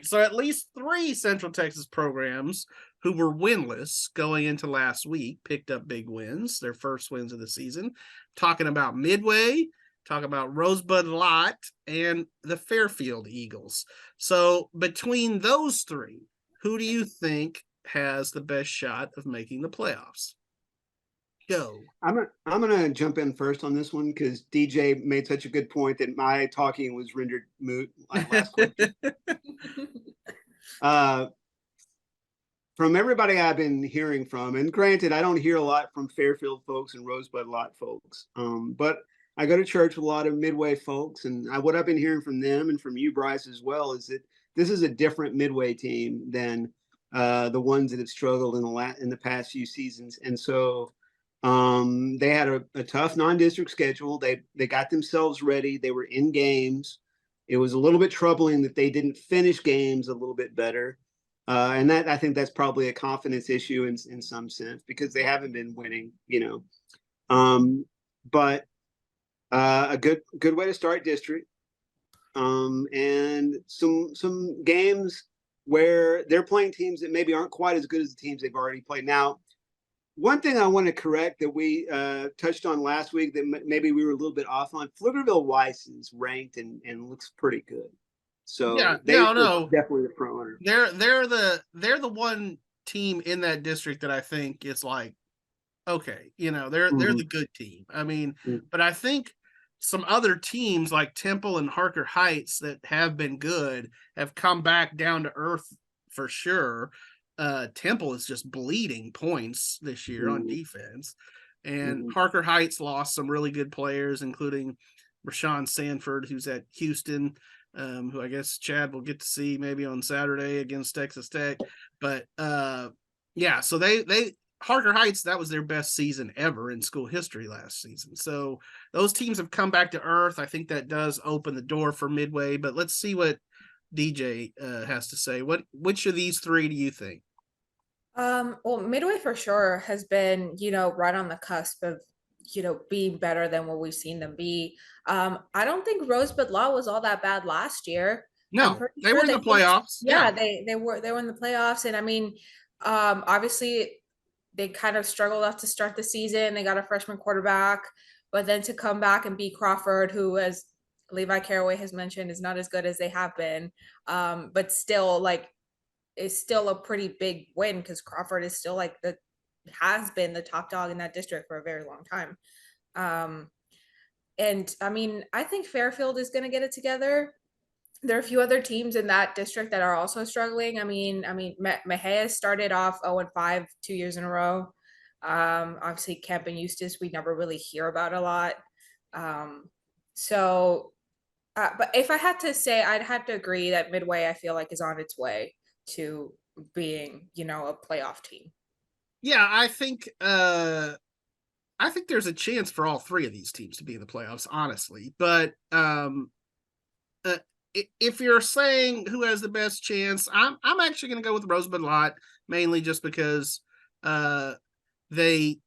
So at least 3 Central Texas programs who were winless going into last week picked up big wins, their first wins of the season. Talking about Midway, talking about Rosebud-Lott, and the Fairfield Eagles. So between those 3, who do you think has the best shot of making the playoffs? Go. I'm gonna jump in first on this one because DJ made such a good point that my talking was rendered moot last question. From everybody I've been hearing from, and granted, I don't hear a lot from Fairfield folks and Rosebud-Lott folks, but I go to church with a lot of Midway folks, and what I've been hearing from them and from you, Brice, as well, is that this is a different Midway team than the ones that have struggled in the past few seasons, and so. They had a tough non-district schedule. They got themselves ready. They were in games. It was a little bit troubling that they didn't finish games a little bit better. And that I think that's probably a confidence issue in some sense because they haven't been winning, But a good way to start district. And some games where they're playing teams that maybe aren't quite as good as the teams they've already played. Now, one thing I want to correct that we touched on last week that maybe we were a little bit off on, Pflugerville-Weiss is ranked and looks pretty good. So yeah, they're definitely the front runner. They're the one team in that district that I think is like, okay, they're the good team. I mean, but I think some other teams like Temple and Harker Heights that have been good have come back down to earth for sure. Temple is just bleeding points this year on defense. And Harker Heights lost some really good players, including Rashawn Sanford, who's at Houston, who I guess Chad will get to see maybe on Saturday against Texas Tech. But yeah, so they Harker Heights, that was their best season ever in school history last season. So those teams have come back to earth. I think that does open the door for Midway, but let's see what DJ has to say. Which of these 3 do you think? Well, Midway for sure has been, right on the cusp of, being better than what we've seen them be. I don't think Rosebud-Lott was all that bad last year. No, they were in the playoffs. Yeah, they were in the playoffs. And I mean, obviously they kind of struggled up to start the season. They got a freshman quarterback, but then to come back and beat Crawford, who, as Levi Caraway has mentioned, is not as good as they have been. But still, is still a pretty big win because Crawford is still has been the top dog in that district for a very long time. And I mean, I think Fairfield is going to get it together. There are a few other teams in that district that are also struggling. I mean, Mejia started off 0-5 2 years in a row. Obviously Camp and Eustace, we never really hear about a lot. But if I had to say, I'd have to agree that Midway, I feel like, is on its way to being, a playoff team. Yeah, I think there's a chance for all 3 of these teams to be in the playoffs, honestly. But if you're saying who has the best chance, I'm actually going to go with Rosebud-Lott, mainly just because they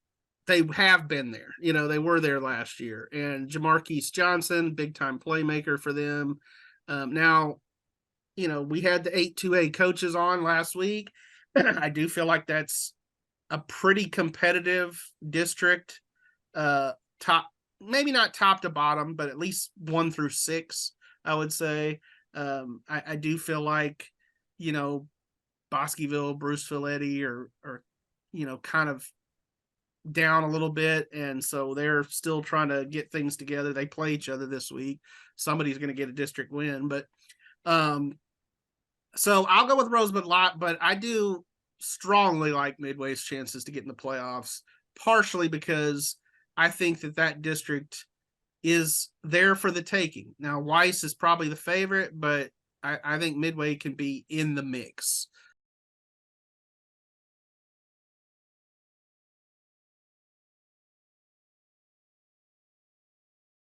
have been there. They were there last year, and Jamarquise Johnson, big time playmaker for them. Now, we had the 8-2A coaches on last week. I do feel like that's a pretty competitive district. Maybe not top to bottom, but at least 1 through 6, I would say. I do feel like, Bosqueville, Bruceville, Eddy are kind of down a little bit, and so they're still trying to get things together. They play each other this week. Somebody's going to get a district win, but so I'll go with Rosebud-Lott, but I do strongly like Midway's chances to get in the playoffs, partially because I think that district is there for the taking. Now, Weiss is probably the favorite, but I think Midway can be in the mix.